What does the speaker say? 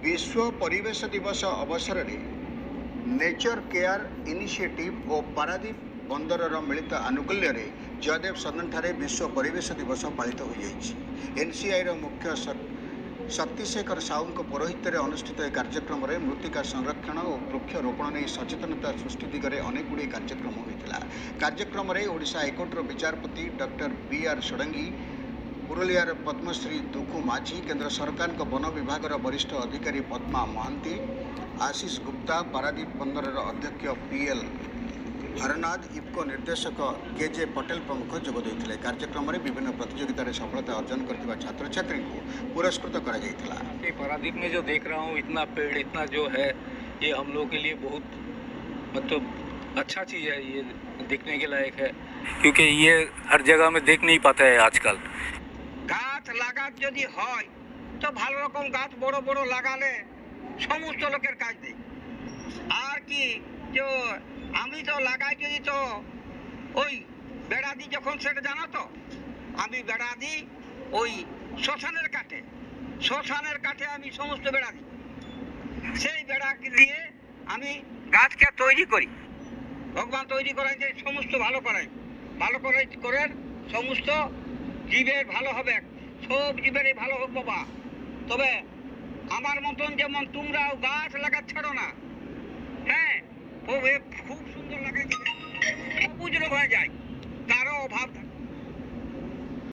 विश्व परिवेश दिवस अवसर में नेचर केयर इनिशिएटिव और पारादीप बंदर मिलित आनुकूल्य जयदेव सदन ठारे विश्व परिवेश दिवस पालित हो एनसीआई मुख्य शक्तिशेखर साहू पौरोहित्य अनुष्ठित कार्यक्रम में मृत्तिका संरक्षण और वृक्षरोपण नहीं सचेतनता सृष्टि दिगरे अनेक गुड़ी कार्यक्रम होता। कार्यक्रम में ओडिशा हाईकोर्टर विचारपति डॉक्टर बीआर षडंगी, पुरुलियार पद्मश्री दुखु माझी, केंद्र सरकार वन विभाग वरिष्ठ अधिकारी पद्मा महांती, आशीष गुप्ता, पारादीप बंदर अध्यक्ष पीएल हरनाथ, इफ्को निर्देशक केजे पटेल प्रमुख जोगदे। कार्यक्रम में विभिन्न प्रतियोगिता सफलता अर्जन कर छात्र छात्री को पुरस्कृत करा। पारादीप में जो देख रहा हूँ, इतना पेड़, इतना जो है, ये हम लोग के लिए बहुत मतलब अच्छा चीज़ है। ये देखने के लायक है, क्योंकि ये हर जगह में देख नहीं पाता है आजकल। गाछ लागा यदि হয় তো ভালো রকম গাছ বড় বড় লাগালে সমস্ত লোকের কাজ দেয়। আর কি যে আমি তো লাগাই যদি তো ওই বেড়া দিই, যখন সেটা জানো তো আমি বেড়া দিই ওই শ্মশানের কাঠে আমি সমস্ত বেড়া দিই। সেই বেড়া দিয়ে আমি গাছকে তৈরি করি। ভগবান তৈরি করাই যে সমস্ত ভালো করাই করে সমস্ত জীবের ভালো হবে, সব জীবেরই ভালো হোক বাবা। তবে আমার মতন যেমন তোমরাও গাছ লাগাচ্ছ না, হ্যাঁ, ও খুব সুন্দর লাগাইছে, সবুজ রোগ হয়ে যায়, কারো অভাব